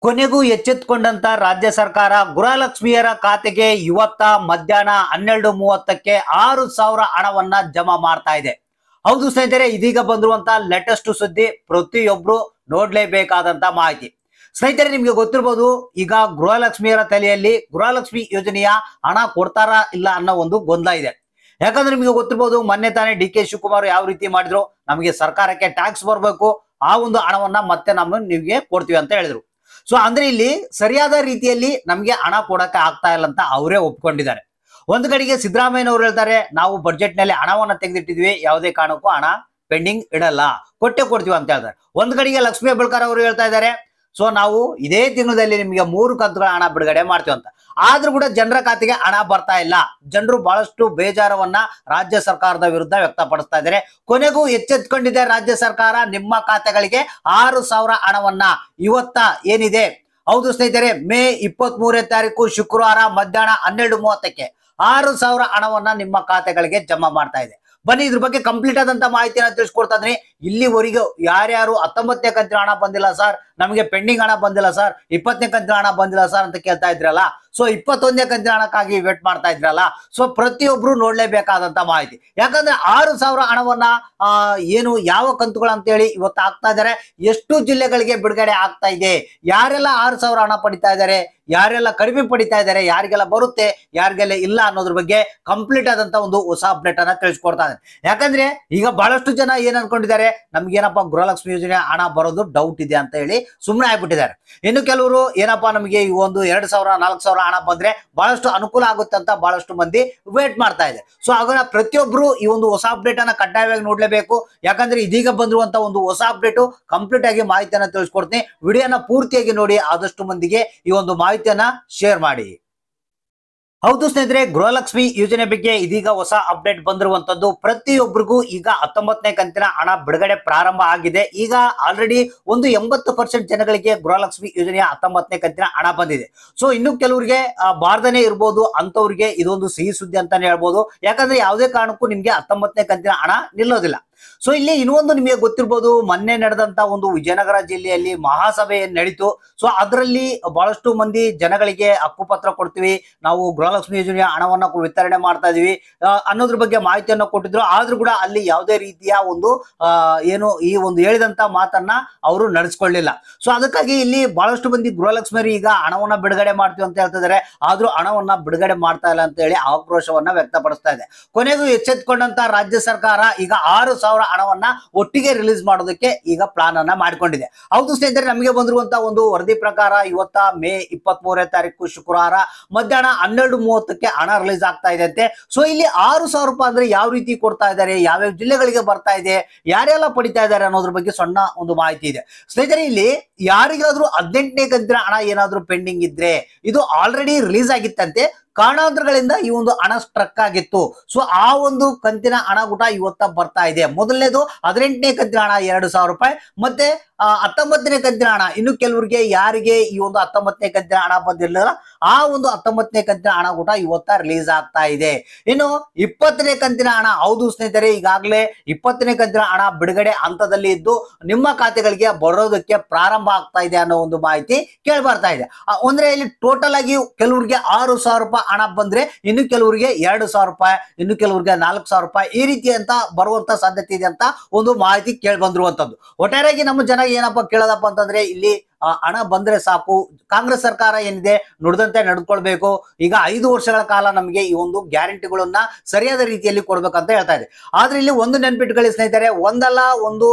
ಕೊನೆಗೂ ಎಚ್ಚೆತ್ತುಕೊಂಡಂತ ರಾಜ್ಯ ಸರ್ಕಾರ ಗೃಹಲಕ್ಷ್ಮಿಯರ ಖಾತೆಗೆ ಇವತ್ತ ಮಧ್ಯಾಹ್ನ 12:30ಕ್ಕೆ 6,000 ಹಣವನ್ನ ಜಮಾ ಮಾಡ್ತಾ ಇದೆ. ಹೌದು ಸ್ನೇಹಿತರೆ, ಇದೀಗ ಬಂದಿರುವಂತ ಲೇಟೆಸ್ಟ್ ಸುದ್ದಿ, ಪ್ರತಿಯೊಬ್ರು ನೋಡ್ಲೇಬೇಕಾದಂತ ಮಾಹಿತಿ. ಸ್ನೇಹಿತರೆ, ನಿಮ್ಗೆ ಗೊತ್ತಿರಬಹುದು, ಈಗ ಗೃಹಲಕ್ಷ್ಮಿಯರ ತಲೆಯಲ್ಲಿ ಗೃಹಲಕ್ಷ್ಮಿ ಯೋಜನೆಯ ಹಣ ಕೊಡ್ತಾರಾ ಇಲ್ಲ ಅನ್ನೋ ಒಂದು ಗೊಂದಲ ಇದೆ. ಯಾಕಂದ್ರೆ ನಿಮ್ಗೆ ಗೊತ್ತಿರಬಹುದು, ಮೊನ್ನೆ ತಾನೇ ಡಿ.ಕೆ. ಶಿವಕುಮಾರ್ ಯಾವ ರೀತಿ ಮಾಡಿದ್ರು, ನಮಗೆ ಸರ್ಕಾರಕ್ಕೆ ಟ್ಯಾಕ್ಸ್ ಬರಬೇಕು, ಆ ಒಂದು ಹಣವನ್ನ ಮತ್ತೆ ನಾವು ನಿಮ್ಗೆ ಕೊಡ್ತೀವಿ ಅಂತ ಹೇಳಿದ್ರು. ಸೊ ಅಂದ್ರೆ ಇಲ್ಲಿ ಸರಿಯಾದ ರೀತಿಯಲ್ಲಿ ನಮ್ಗೆ ಹಣ ಕೊಡಕ್ಕೆ ಆಗ್ತಾ ಇಲ್ಲ ಅಂತ ಅವರೇ ಒಪ್ಕೊಂಡಿದ್ದಾರೆ. ಒಂದ್ ಕಡೆಗೆ ಸಿದ್ದರಾಮಯ್ಯನವರು ಹೇಳ್ತಾರೆ, ನಾವು ಬಜೆಟ್ ನಲ್ಲಿ ಹಣವನ್ನ ತೆಗೆದಿಟ್ಟಿದ್ವಿ, ಯಾವುದೇ ಕಾರಣಕ್ಕೂ ಹಣ ಪೆಂಡಿಂಗ್ ಇಡಲ್ಲ, ಕೊಟ್ಟೆ ಕೊಡ್ತೀವಿ ಅಂತ ಹೇಳ್ತಾರೆ. ಒಂದ್ ಕಡೆಗೆ ಲಕ್ಷ್ಮೀ ಹೆಬ್ಬಾಳ್ಕರ್ ಅವರು ಹೇಳ್ತಾ ಇದ್ದಾರೆ, ಸೊ ನಾವು ಇದೇ ತಿಂಗಳಲ್ಲಿ ನಿಮಗೆ 3 ಕಂತುಗಳ ಹಣ ಬಿಡುಗಡೆ ಮಾಡ್ತೀವಿ ಅಂತ. ಆದ್ರೂ ಕೂಡ ಜನರ ಖಾತೆಗೆ ಹಣ ಬರ್ತಾ ಇಲ್ಲ. ಜನರು ಬಹಳಷ್ಟು ಬೇಜಾರವನ್ನ ರಾಜ್ಯ ಸರ್ಕಾರದ ವಿರುದ್ಧ ವ್ಯಕ್ತಪಡಿಸ್ತಾ ಇದ್ದಾರೆ. ಕೊನೆಗೂ ಎಚ್ಚೆತ್ಕೊಂಡಿದೆ ರಾಜ್ಯ ಸರ್ಕಾರ, ನಿಮ್ಮ ಖಾತೆಗಳಿಗೆ 6,000 ಹಣವನ್ನ ಇವತ್ತ ಏನಿದೆ, ಹೌದು ಸ್ನೇಹಿತರೆ, ಮೇ 23ನೇ ತಾರೀಕು ಶುಕ್ರವಾರ ಮಧ್ಯಾಹ್ನ 12:30ಕ್ಕೆ 6,000 ಹಣವನ್ನ ನಿಮ್ಮ ಖಾತೆಗಳಿಗೆ ಜಮಾ ಮಾಡ್ತಾ ಇದೆ. ಬನ್ನಿ ಇದ್ರ ಬಗ್ಗೆ ಕಂಪ್ಲೀಟ್ ಆದಂತ ಮಾಹಿತಿನ ತಿಳಿಸ್ಕೊಡ್ತಾ ಇದ್ದೀನಿ. ಇಲ್ಲಿವರೆಗೂ ಯಾರ್ಯಾರು 19ನೇ ಕಂತಿನ ಹಣ ಬಂದಿಲ್ಲ ಸರ್, ನಮಗೆ ಪೆಂಡಿಂಗ್ ಹಣ ಬಂದಿಲ್ಲ ಸರ್, 20ನೇ ಕಂತಿನ ಹಣ ಬಂದಿಲ್ಲ ಸರ್ ಅಂತ ಕೇಳ್ತಾ ಇದ್ರಲ್ಲ, ಸೊ 21ನೇ ಕಂತಿನ ಹಣಕ್ಕಾಗಿ ವೇಟ್ ಮಾಡ್ತಾ ಇದ್ರಲ್ಲ, ಸೊ ಪ್ರತಿಯೊಬ್ರು ನೋಡ್ಲೇಬೇಕಾದಂತ ಮಾಹಿತಿ. ಯಾಕಂದ್ರೆ 6,000 ಹಣವನ್ನ ಏನು ಯಾವ ಕಂತುಗಳು ಅಂತ ಹೇಳಿ ಇವತ್ತು ಆಗ್ತಾ ಇದ್ದಾರೆ, ಎಷ್ಟು ಜಿಲ್ಲೆಗಳಿಗೆ ಬಿಡುಗಡೆ ಆಗ್ತಾ ಇದೆ, ಯಾರೆಲ್ಲ 6,000 ಹಣ ಪಡಿತಾ ಇದ್ದಾರೆ, ಯಾರೆಲ್ಲ ಕಡಿಮೆ ಪಡಿತಾ ಇದ್ದಾರೆ, ಯಾರಿಗೆಲ್ಲ ಬರುತ್ತೆ, ಯಾರಿಗೆಲ್ಲ ಇಲ್ಲ ಅನ್ನೋದ್ರ ಬಗ್ಗೆ ಕಂಪ್ಲೀಟ್ ಆದಂತ ಒಂದು ಹೊಸ ಅಪ್ಡೇಟ್ ಅನ್ನ ತಿಳಿಸ್ಕೊಡ್ತಾ ಇದ್ದಾರೆ. ಯಾಕಂದ್ರೆ ಈಗ ಬಹಳಷ್ಟು ಜನ ಏನ್ ಅನ್ಕೊಂಡಿದ್ದಾರೆ, ನಮ್ಗೇನಪ್ಪ ಗೃಹಲಕ್ಷ್ಮಿ ಯೋಜನೆ ಹಣ ಬರೋದು ಡೌಟ್ ಇದೆ ಅಂತ ಹೇಳಿ ಸುಮ್ಮನೆ ಆಗ್ಬಿಟ್ಟಿದ್ದಾರೆ. ಇನ್ನು ಕೆಲವರು ಏನಪ್ಪಾ, ನಮಗೆ ಈ ಒಂದು 2,000 4,000 ಹಣ ಬಂದ್ರೆ ಬಹಳಷ್ಟು ಅನುಕೂಲ ಆಗುತ್ತೆ ಅಂತ ಬಹಳಷ್ಟು ಮಂದಿ ವೇಟ್ ಮಾಡ್ತಾ ಇದೆ. ಸೊ ಹಾಗಾಗಿ ಪ್ರತಿಯೊಬ್ರು ಈ ಒಂದು ಹೊಸ ಅಪ್ಡೇಟ್ ಅನ್ನ ಕಡ್ಡಾಯವಾಗಿ ನೋಡ್ಲೇಬೇಕು. ಯಾಕಂದ್ರೆ ಇದೀಗ ಬಂದಿರುವಂತ ಒಂದು ಹೊಸ ಅಪ್ಡೇಟ್ ಕಂಪ್ಲೀಟ್ ಆಗಿ ಮಾಹಿತಿಯನ್ನ ತಿಳಿಸ್ಕೊಡ್ತೀನಿ. ವಿಡಿಯೋನ ಪೂರ್ತಿಯಾಗಿ ನೋಡಿ, ಆದಷ್ಟು ಮಂದಿಗೆ ಈ ಒಂದು ಮಾಹಿತಿಯನ್ನ ಶೇರ್ ಮಾಡಿ. ಹೌದು ಸ್ನೇಹಿತರೆ, ಗೃಹಲಕ್ಷ್ಮಿ ಯೋಜನೆ ಬಗ್ಗೆ ಇದೀಗ ಹೊಸ ಅಪ್ಡೇಟ್ ಬಂದಿರುವಂತದ್ದು. ಪ್ರತಿಯೊಬ್ಬರಿಗೂ ಈಗ 19ನೇ ಕಂತಿನ ಹಣ ಬಿಡುಗಡೆ ಪ್ರಾರಂಭ ಆಗಿದೆ. ಈಗ ಆಲ್ರೆಡಿ ಒಂದು 80% ಜನಗಳಿಗೆ ಗೃಹಲಕ್ಷ್ಮಿ ಯೋಜನೆಯ 19ನೇ ಕಂತಿನ ಹಣ ಬಂದಿದೆ. ಸೊ ಇನ್ನು ಕೆಲವರಿಗೆ ಬಾರ್ದನೆ ಇರ್ಬೋದು, ಅಂತವ್ರಿಗೆ ಇದೊಂದು ಸಿಹಿ ಸುದ್ದಿ ಅಂತಾನೆ ಹೇಳ್ಬೋದು. ಯಾಕಂದ್ರೆ ಯಾವುದೇ ಕಾರಣಕ್ಕೂ ನಿಮ್ಗೆ 19ನೇ ಕಂತಿನ ಹಣ ನಿಲ್ಲೋದಿಲ್ಲ. ಸೊ ಇಲ್ಲಿ ಇನ್ನೊಂದು ನಿಮಗೆ ಗೊತ್ತಿರ್ಬೋದು, ಮೊನ್ನೆ ನಡೆದಂತ ಒಂದು ವಿಜಯನಗರ ಜಿಲ್ಲೆಯಲ್ಲಿ ಮಹಾಸಭೆ ನಡೀತು. ಸೊ ಅದರಲ್ಲಿ ಬಹಳಷ್ಟು ಮಂದಿ ಜನಗಳಿಗೆ ಹಕ್ಕುಪತ್ರ ಕೊಡ್ತೀವಿ, ನಾವು ಗೃಹಲಕ್ಷ್ಮಿ ಯೋಜನೆಯ ಹಣವನ್ನ ವಿತರಣೆ ಮಾಡ್ತಾ ಇದೀವಿ ಅನ್ನೋದ್ರ ಬಗ್ಗೆ ಮಾಹಿತಿಯನ್ನ ಕೊಟ್ಟಿದ್ರು. ಆದ್ರೂ ಕೂಡ ಅಲ್ಲಿ ಯಾವುದೇ ರೀತಿಯ ಒಂದು ಏನು ಈ ಒಂದು ಹೇಳಿದಂತ ಮಾತನ್ನ ಅವರು ನಡೆಸ್ಕೊಳ್ಳಿಲ್ಲ. ಸೊ ಅದಕ್ಕಾಗಿ ಇಲ್ಲಿ ಬಹಳಷ್ಟು ಮಂದಿ ಗೃಹಲಕ್ಷ್ಮಿ ಈಗ ಹಣವನ್ನ ಬಿಡುಗಡೆ ಮಾಡ್ತೀವಿ ಅಂತ ಹೇಳ್ತಿದ್ದಾರೆ, ಆದ್ರೂ ಹಣವನ್ನ ಬಿಡುಗಡೆ ಮಾಡ್ತಾ ಇಲ್ಲ ಅಂತ ಹೇಳಿ ಆಕ್ರೋಶವನ್ನ ವ್ಯಕ್ತಪಡಿಸ್ತಾ ಇದೆ. ಕೊನೆಗೂ ಎಚ್ಚೆತ್ತುಕೊಂಡಂತ ರಾಜ್ಯ ಸರ್ಕಾರ ಈಗ 6,000 ಹಣವನ್ನ ಒಟ್ಟಿಗೆ ರಿಲೀಸ್ ಮಾಡೋದಕ್ಕೆ ಈಗ ಪ್ಲಾನ್ ಅನ್ನ ಮಾಡಿಕೊಂಡಿದೆ. ಹೌದು ಸ್ನೇಹಿತರೆ, ನಮಗೆ ಬಂದಿರುವಂತಹ ಒಂದು ವರದಿ ಪ್ರಕಾರ ಇವತ್ತ ಮೇ 23ನೇ ತಾರೀಕು ಶುಕ್ರವಾರ ಮಧ್ಯಾಹ್ನ 12:30ಕ್ಕೆ ಹಣ ರಿಲೀಸ್ ಆಗ್ತಾ ಇದೆ ಅಂತೆ. ಸೊ ಇಲ್ಲಿ 6,000 ರೂಪಾಯಿ ಅಂದ್ರೆ ಯಾವ ರೀತಿ ಕೊಡ್ತಾ ಇದ್ದಾರೆ, ಯಾವ್ಯಾವ ಜಿಲ್ಲೆಗಳಿಗೆ ಬರ್ತಾ ಇದೆ, ಯಾರೆಲ್ಲ ಪಡಿತಾ ಇದ್ದಾರೆ ಅನ್ನೋದ್ರ ಬಗ್ಗೆ ಸಣ್ಣ ಒಂದು ಮಾಹಿತಿ ಇದೆ. ಸ್ನೇಹಿತರೆ, ಇಲ್ಲಿ ಯಾರಿಗಾದ್ರೂ 18ನೇ ಕಂತಿನ ಹಣ ಏನಾದ್ರೂ ಪೆಂಡಿಂಗ್ ಇದ್ರೆ, ಇದು ಆಲ್ರೆಡಿ ರಿಲೀಸ್ ಆಗಿತ್ತಂತೆ, ಕಾರಣಾಂತರಗಳಿಂದ ಈ ಒಂದು ಹಣ ಸ್ಟ್ರಕ್ ಆಗಿತ್ತು. ಸೊ ಆ ಒಂದು ಕಂತಿನ ಹಣ ಕೂಡ ಇವತ್ತ ಬರ್ತಾ ಇದೆ. ಮೊದಲನೇದು 18ನೇ ಕಂತಿನ ಹಣ 2,000 ರೂಪಾಯಿ, ಮತ್ತೆ 19ನೇ ಕಂತಿನ ಹಣ. ಇನ್ನು ಕೆಲವರಿಗೆ ಯಾರಿಗೆ ಈ ಒಂದು 19ನೇ ಕಂತಿನ ಹಣ ಬಂದಿರಲಿಲ್ಲ, ಆ ಒಂದು 19ನೇ ಕಂತಿನ ಹಣ ಕೂಡ ಇವತ್ತ ರಿಲೀಸ್ ಆಗ್ತಾ ಇದೆ. ಇನ್ನು 20ನೇ ಕಂತಿನ ಹಣ, ಹೌದು ಸ್ನೇಹಿತರೆ, ಈಗಾಗಲೇ 20ನೇ ಕಂತಿನ ಹಣ ಬಿಡುಗಡೆ ಹಂತದಲ್ಲಿ ಇದ್ದು ನಿಮ್ಮ ಖಾತೆಗಳಿಗೆ ಬರೋದಕ್ಕೆ ಪ್ರಾರಂಭ ಆಗ್ತಾ ಇದೆ ಅನ್ನೋ ಒಂದು ಮಾಹಿತಿ ಕೇಳಿ ಬರ್ತಾ ಇದೆ. ಅಂದ್ರೆ ಇಲ್ಲಿ ಟೋಟಲ್ ಆಗಿ ಕೆಲವರಿಗೆ 6,000 ರೂಪಾಯಿ ಹಣ ಬಂದ್ರೆ, ಇನ್ನು ಕೆಲವರಿಗೆ 2,000 ರೂಪಾಯಿ, ಇನ್ನು ಕೆಲವರಿಗೆ 4,000 ರೂಪಾಯಿ, ಈ ರೀತಿ ಅಂತ ಬರುವಂತ ಸಾಧ್ಯತೆ ಇದೆ ಅಂತ ಒಂದು ಮಾಹಿತಿ ಕೇಳಿ ಬಂದಿರುವಂತದ್ದು. ಒಟ್ಟಾರೆಯಾಗಿ ನಮ್ಮ ಜನ ಏನಪ್ಪಾ ಕೇಳೋದಪ್ಪ ಅಂತಂದ್ರೆ, ಇಲ್ಲಿ ಹಣ ಬಂದ್ರೆ ಸಾಕು, ಕಾಂಗ್ರೆಸ್ ಸರ್ಕಾರ ಏನಿದೆ ನುಡಿದಂತೆ ನಡೆದುಕೊಳ್ಬೇಕು, ಈಗ 5 ವರ್ಷಗಳ ಕಾಲ ನಮಗೆ ಈ ಒಂದು ಗ್ಯಾರಂಟಿಗಳನ್ನ ಸರಿಯಾದ ರೀತಿಯಲ್ಲಿ ಕೊಡ್ಬೇಕಂತ ಹೇಳ್ತಾ ಇದೆ. ಆದ್ರೆ ಇಲ್ಲಿ ಒಂದು ನೆನ್ಪಿಟ್ಕೊಳ್ಳಿ ಸ್ನೇಹಿತರೆ, ಒಂದಲ್ಲ ಒಂದು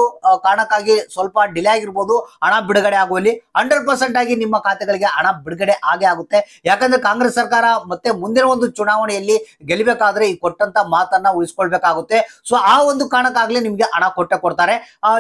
ಕಾರಣಕ್ಕಾಗಿ ಸ್ವಲ್ಪ ಡಿಲೇ ಆಗಿರ್ಬೋದು ಹಣ ಬಿಡುಗಡೆ ಆಗುವಲ್ಲಿ. 100% ಆಗಿ ನಿಮ್ಮ ಖಾತೆಗಳಿಗೆ ಹಣ ಬಿಡುಗಡೆ ಆಗೇ ಆಗುತ್ತೆ. ಯಾಕಂದ್ರೆ ಕಾಂಗ್ರೆಸ್ ಸರ್ಕಾರ ಮತ್ತೆ ಮುಂದಿನ ಒಂದು ಚುನಾವಣೆಯಲ್ಲಿ ಗೆಲ್ಲಬೇಕಾದ್ರೆ ಈ ಕೊಟ್ಟಂತ ಮಾತನ್ನ ಉಳಿಸ್ಕೊಳ್ಬೇಕಾಗುತ್ತೆ. ಸೊ ಆ ಒಂದು ಕಾರಣಕ್ಕಾಗ್ಲಿ ನಿಮ್ಗೆ ಹಣ ಕೊಟ್ಟೆ ಕೊಡ್ತಾರೆ.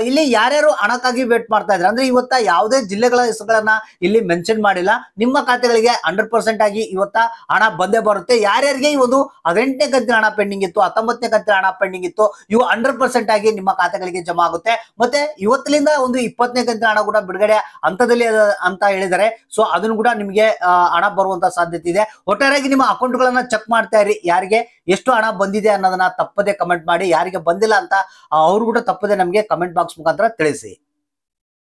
ಇಲ್ಲಿ ಯಾರ್ಯಾರು ಹಣಕ್ಕಾಗಿ ವೇಟ್ ಮಾಡ್ತಾ ಇದ್ದಾರೆ ಅಂದ್ರೆ, ಇವತ್ತ ಯಾವುದೇ ಜಿಲ್ಲೆಗಳ ಹೆಸರುಗಳನ್ನ ಇಲ್ಲಿ ಮೆನ್ಷನ್ ಮಾಡಿಲ್ಲ. ನಿಮ್ಮ ಖಾತೆಗಳಿಗೆ 100% ಆಗಿ ಇವತ್ತ ಹಣ ಬಂದೇ ಬರುತ್ತೆ. ಯಾರ್ಯಾರಿಗೆ ಈ ಒಂದು 18ನೇ ಕಂತಿನ ಹಣ ಪೆಂಡಿಂಗ್ ಇತ್ತು, 19ನೇ ಕಂತಿನ ಹಣ ಪೆಂಡಿಂಗ್ ಇತ್ತು, ಇವು 100% ಆಗಿ ನಿಮ್ಮ ಖಾತೆಗಳಿಗೆ ಜಮಾ ಆಗುತ್ತೆ. ಮತ್ತೆ ಇವತ್ತಿನಿಂದ ಒಂದು 20ನೇ ಕಂತಿನ ಹಣ ಕೂಡ ಬಿಡುಗಡೆ ಹಂತದಲ್ಲಿ ಅಂತ ಹೇಳಿದ್ದಾರೆ. ಸೊ ಅದನ್ನು ಕೂಡ ನಿಮಗೆ ಹಣ ಬರುವಂತ ಸಾಧ್ಯತೆ ಇದೆ. ಒಟ್ಟಾರೆಯಾಗಿ ನಿಮ್ಮ ಅಕೌಂಟ್ಗಳನ್ನ ಚೆಕ್ ಮಾಡ್ತಾ ಇರಿ, ಯಾರಿಗೆ ಎಷ್ಟು ಹಣ ಬಂದಿದೆ ಅನ್ನೋದನ್ನ ತಪ್ಪದೆ ಕಮೆಂಟ್ ಮಾಡಿ. ಯಾರಿಗೆ ಬಂದಿಲ್ಲ ಅಂತ ಅವರು ಕೂಡ ತಪ್ಪದೆ ನಮಗೆ ಕಮೆಂಟ್ ಬಾಕ್ಸ್ ಮುಖಾಂತರ ತಿಳಿಸಿ.